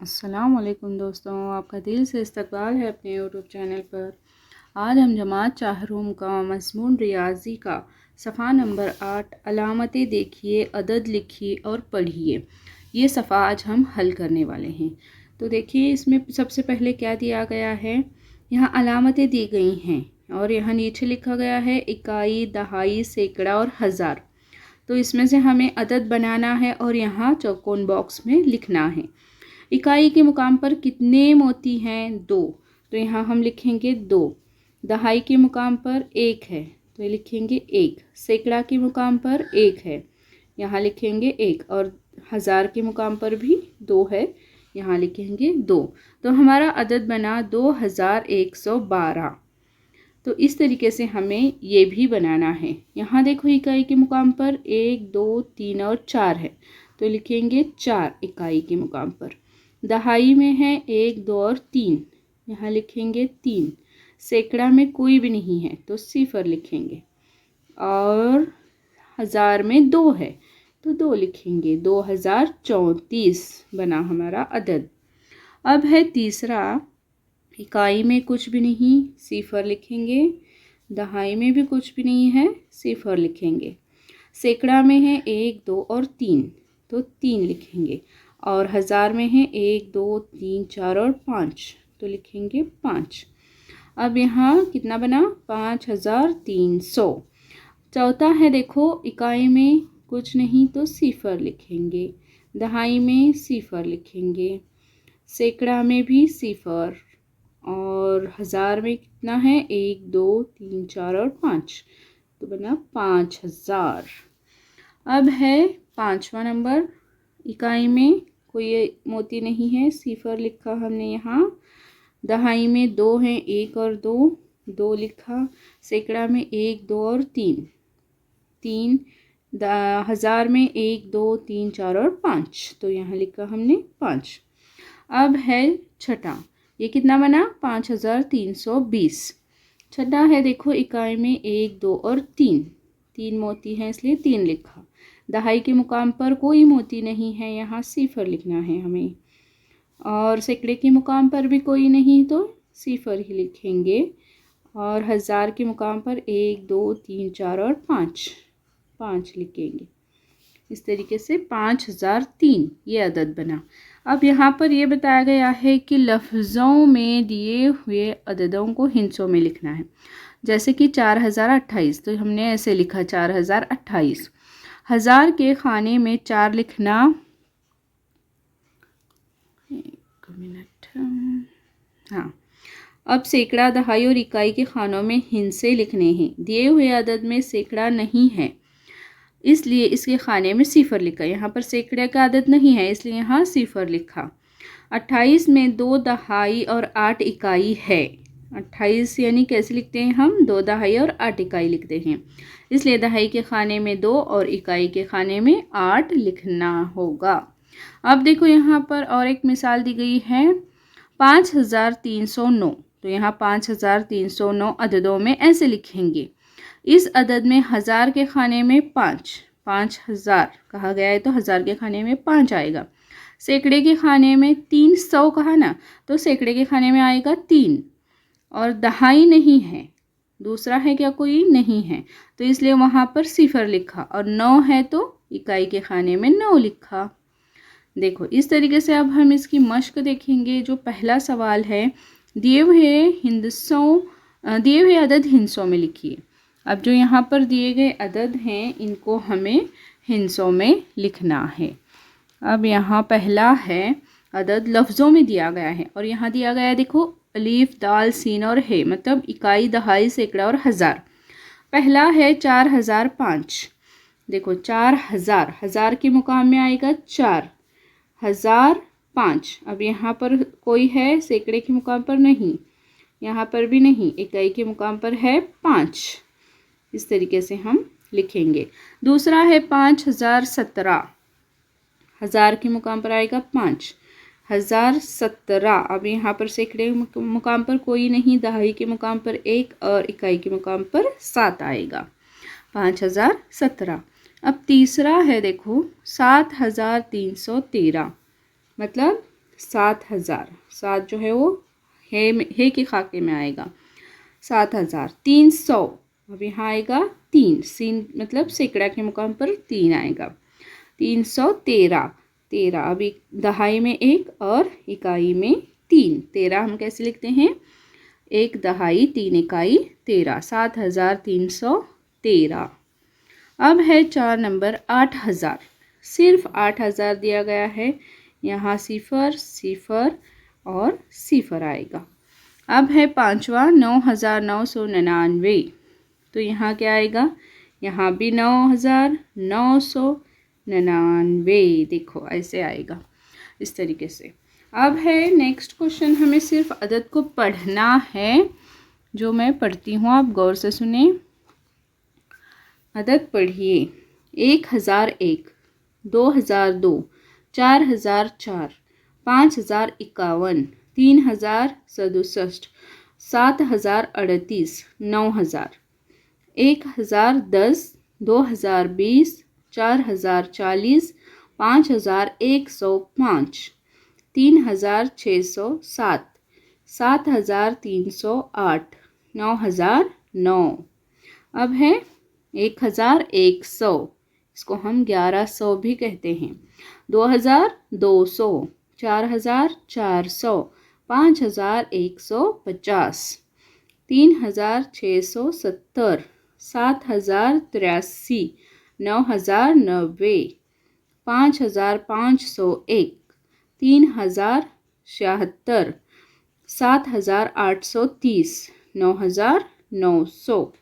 अस्सलाम वालेकुम दोस्तों, आपका दिल से इस्तकबाल है अपने यूट्यूब चैनल पर। आज हम जमात चाहरूम का मज़मून रियाज़ी का सफ़ा नंबर 8 अलामतें देखिए, अदद लिखिए और पढ़िए, ये सफ़ा आज हम हल करने वाले हैं। तो देखिए इसमें सबसे पहले क्या दिया गया है। यहाँ अलामतें दी गई हैं और यहाँ नीचे लिखा गया है इकाई, दहाई, सैकड़ा और हज़ार। तो इसमें से हमें अदद बनाना है और यहाँ चौकोन बॉक्स में लिखना है। इकाई के मुकाम पर कितने मोती हैं? 2। तो यहाँ हम लिखेंगे 2। दहाई के मुकाम पर 1 है तो लिखेंगे 1। सैकड़ा के मुकाम पर 1 है, यहाँ लिखेंगे 1। और हज़ार के मुकाम पर भी 2 है, यहाँ लिखेंगे 2। तो हमारा अदद बना 2112। तो इस तरीके से हमें ये भी बनाना है। यहाँ देखो इकाई के मुकाम पर 1, 2, 3 और 4 है तो लिखेंगे 4 इकाई के मुकाम पर। दहाई में है 1, 2 और 3, यहाँ लिखेंगे 3। सैकड़ा में कोई भी नहीं है तो 0 लिखेंगे। और हज़ार में 2 है तो 2 लिखेंगे। 2034 बना हमारा अदद। अब है तीसरा, इकाई में कुछ भी नहीं, 0 लिखेंगे। दहाई में भी कुछ भी नहीं है, 0 लिखेंगे। सैकड़ा में है 1, 2 और 3 तो 3 लिखेंगे। और हज़ार में है 1, 2, 3, 4 और 5 तो लिखेंगे 5। अब यहाँ कितना बना? 5300। चौथा है देखो, इकाई में कुछ नहीं तो 0 लिखेंगे। दहाई में 0 लिखेंगे। सैकड़ा में भी 0। और हज़ार में कितना है? 1, 2, 3, 4 और 5 तो बना 5000। अब है पाँचवा नंबर, इकाई में कोई मोती नहीं है, 0 लिखा हमने यहाँ। दहाई में 2 हैं, 1 और 2, 2 लिखा। सैकड़ा में 1, 2 और 3, 3। हज़ार में 1, 2, 3, 4 और 5 तो यहाँ लिखा हमने 5। अब है छठा, ये कितना बना? 5320। छठा है देखो, इकाई में 1, 2 और 3, 3 मोती हैं इसलिए 3 लिखा। दहाई के मुकाम पर कोई मोती नहीं है, यहाँ 0 लिखना है हमें। और सैकड़े के मुकाम पर भी कोई नहीं तो 0 ही लिखेंगे। और हज़ार के मुकाम पर 1, 2, 3, 4 और 5, 5 लिखेंगे। इस तरीके से 5003 ये अदद बना। अब यहाँ पर ये बताया गया है कि लफ्ज़ों में दिए हुए अददों को हिंसों में लिखना है। जैसे कि 4028 तो हमने ऐसे लिखा 4028। हज़ार के खाने में 4 लिखना। एक मिनट, हाँ। अब सैकड़ा, दहाई और इकाई के खानों में हिंसे लिखने हैं। दिए हुए अदद में सैकड़ा नहीं है इसलिए इसके खाने में 0 लिखा। यहाँ पर सैकड़े का अदद नहीं है इसलिए यहाँ 0 लिखा। 28 में 2 दहाई और 8 इकाई है। 28 यानी कैसे लिखते हैं हम? 2 दहाई और 8 इकाई लिखते हैं, इसलिए दहाई के खाने में 2 और इकाई के खाने में 8 लिखना होगा। अब देखो यहाँ पर और एक मिसाल दी गई है 5309। तो यहाँ 5309 अददों में ऐसे लिखेंगे। इस अदद में हज़ार के खाने में 5, 5000 कहा गया है तो हज़ार के खाने में 5 आएगा। सैकड़े के खाने में 300 कहा ना, तो सैकड़े के खाने में आएगा 3। और दहाई नहीं है, दूसरा है क्या? कोई नहीं है तो इसलिए वहाँ पर 0 लिखा। और 9 है तो इकाई के खाने में 9 लिखा। देखो इस तरीके से अब हम इसकी मश्क देखेंगे। जो पहला सवाल है, दिए हुए अदद हिंसों में लिखिए। अब जो यहाँ पर दिए गए अदद हैं इनको हमें हिंसों में लिखना है। अब यहाँ पहला है अदद लफ्ज़ों में दिया गया है और यहाँ दिया गया है देखो अलीफ, दाल, सीन और है, मतलब इकाई, दहाई, सैकड़ा और हज़ार। पहला है 4005। देखो 4000, हज़ार के मुकाम में आएगा 4, 1005। अब यहाँ पर कोई है, सैकड़े के मुकाम पर नहीं, यहाँ पर भी नहीं, इकाई के मुकाम पर है 5। इस तरीके से हम लिखेंगे। दूसरा है 5017, हज़ार के मुकाम पर आएगा 5, 1017। अब यहाँ पर सैकड़े के मुकाम पर कोई नहीं, दहाई के मुकाम पर 1 और इकाई के मुकाम पर 7 आएगा, 5017। अब तीसरा है देखो 7313, मतलब 7,000, 7 जो है वो है के खाके में आएगा। 7,000। 300, अब यहाँ आएगा 3, सीन मतलब सैकड़ा के मुकाम पर 3 आएगा। 313, 13, अभी दहाई में 1 और इकाई में 3, 13 हम कैसे लिखते हैं, 1 दहाई 3 इकाई 13, 7,313। अब है 4 नंबर 8,000, सिर्फ 8,000 दिया गया है, यहाँ सिफर सिफर और सिफर आएगा। अब है पांचवा 9,999, तो यहाँ क्या आएगा, यहाँ भी 9,999, देखो ऐसे आएगा इस तरीके से। अब है नेक्स्ट क्वेश्चन, हमें सिर्फ अदद को पढ़ना है, जो मैं पढ़ती हूँ आप गौर से सुने। अदद पढ़िए। 1,001, 2,002, 4,004, 5,051, 3,067, 7,038, 9,000, 1,010, 2,020, 4,040, 5,105, 3,607, 7,308, 9,009। अब है 1,100, इसको हम 1,100 भी कहते हैं। 2,200, 4,400, 5,150, 3,670, 7,083, 9,090, 5,501, 3,076, 7,830, 9,900।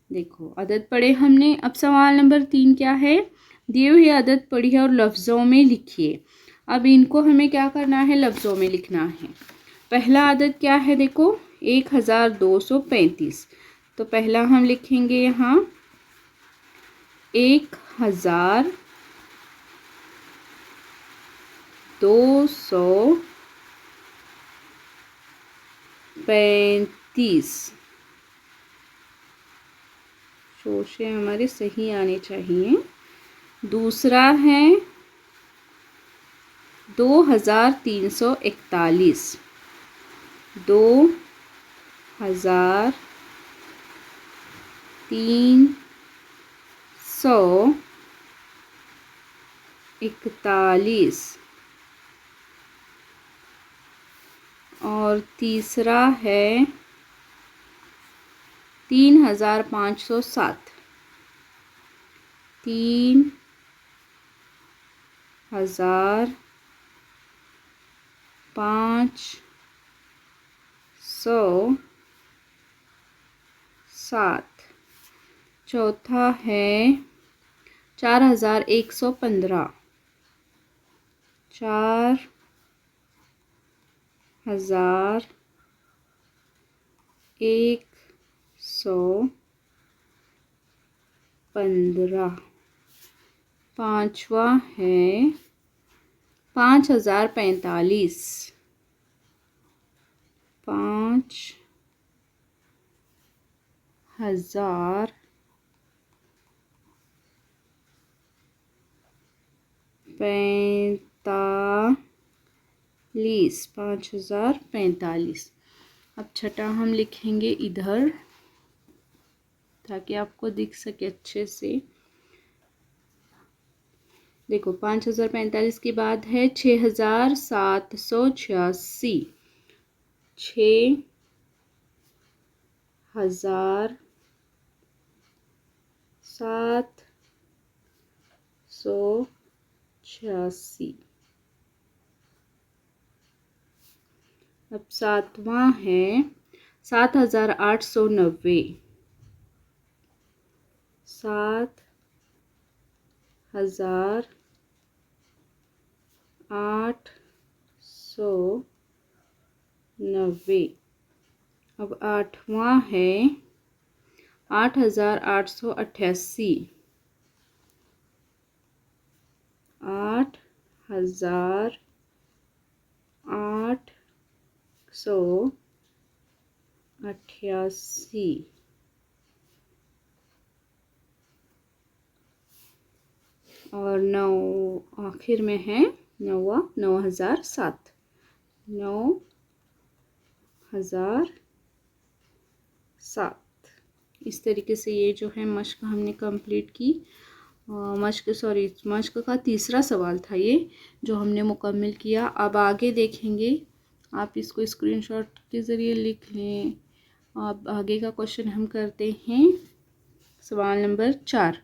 देखो अदद पढ़े हमने। अब सवाल नंबर 3 क्या है, दिए हुए अदद पढ़िए और लफ्ज़ों में लिखिए। अब इनको हमें क्या करना है, लफ्ज़ों में लिखना है। पहला अदद क्या है, देखो 1,235, तो पहला हम लिखेंगे यहाँ 1,235, शोशे हमारे सही आने चाहिए। दूसरा है 2,341, 2,341, और तीसरा है 3,507, 3,507। चौथा है 4,115, 4,115। पांचवा है 5,045, 5,045। अब छठा हम लिखेंगे इधर ताकि आपको दिख सके अच्छे से। देखो 5,045 के बाद है 6,786, 6,786। अब सातवां है 7,890, 7,890। अब आठवां है 8,888, 8,888। और 9 आखिर में है 9,007। 9,007। इस तरीके से ये जो है मश्क हमने कंप्लीट की। मश्क का तीसरा सवाल था ये जो हमने मुकम्मल किया। अब आगे देखेंगे, आप इसको स्क्रीनशॉट के ज़रिए लिख लें। अब आगे का क्वेश्चन हम करते हैं सवाल नंबर 4।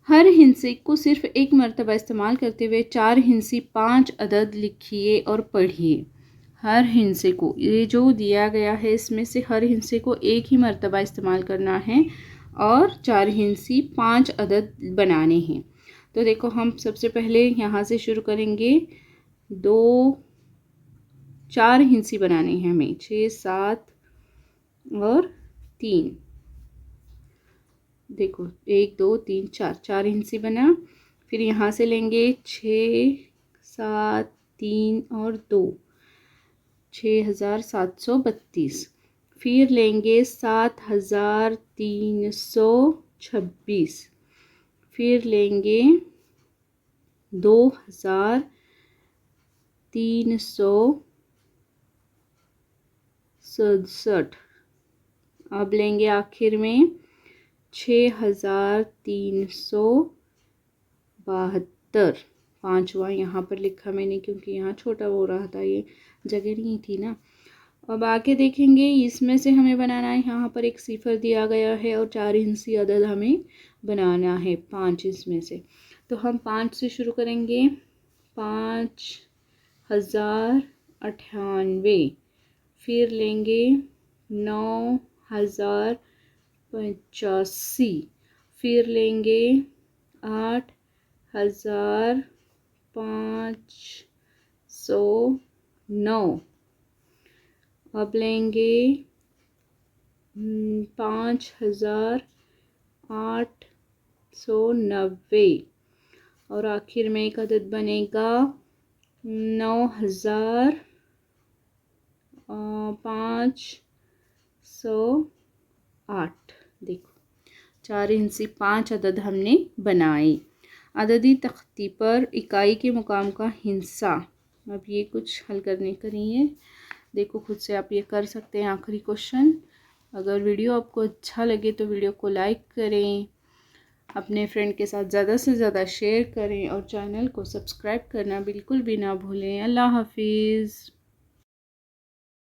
हर हिंसे को सिर्फ एक मरतबा इस्तेमाल करते हुए 4 हिंसी 5 अदद लिखिए और पढ़िए। हर हिंसे को, ये जो दिया गया है इसमें से हर हिंसे को एक ही मरतबा इस्तेमाल करना है और 4 हिंसी 5 अदद बनाने हैं। तो देखो हम सबसे पहले यहाँ से शुरू करेंगे। 4 हिंसी बनानी है हमें, 6, 7 और 3। देखो 1, 2, 3, 4 हिंसी बना। फिर यहाँ से लेंगे 6, 7, 3 और 2, 6,732। फिर लेंगे 7,326। फिर लेंगे 2,367। अब लेंगे आखिर में 6,372। पांचवा यहाँ पर लिखा मैंने क्योंकि यहाँ छोटा हो रहा था, ये जगह नहीं थी ना। अब आगे देखेंगे, इसमें से हमें बनाना है, यहाँ पर एक सिफर दिया गया है और 4 हिंसी अदद हमें बनाना है 5 इसमें से। तो हम 5 से शुरू करेंगे। 5,098। फिर लेंगे 9,085। फिर लेंगे 8,509। अब लेंगे 5,890। और आखिर में एक अदद बनेगा 9,508। देखो 4 हिंसी 5 अदद हमने बनाए। अददी तख्ती पर इकाई के मुकाम का हिस्सा। अब ये कुछ हल करने का नहीं है, देखो खुद से आप ये कर सकते हैं। आखिरी क्वेश्चन, अगर वीडियो आपको अच्छा लगे तो वीडियो को लाइक करें, अपने फ्रेंड के साथ ज़्यादा से ज़्यादा शेयर करें और चैनल को सब्सक्राइब करना बिल्कुल भी ना भूलें। अल्लाह हाफिज़।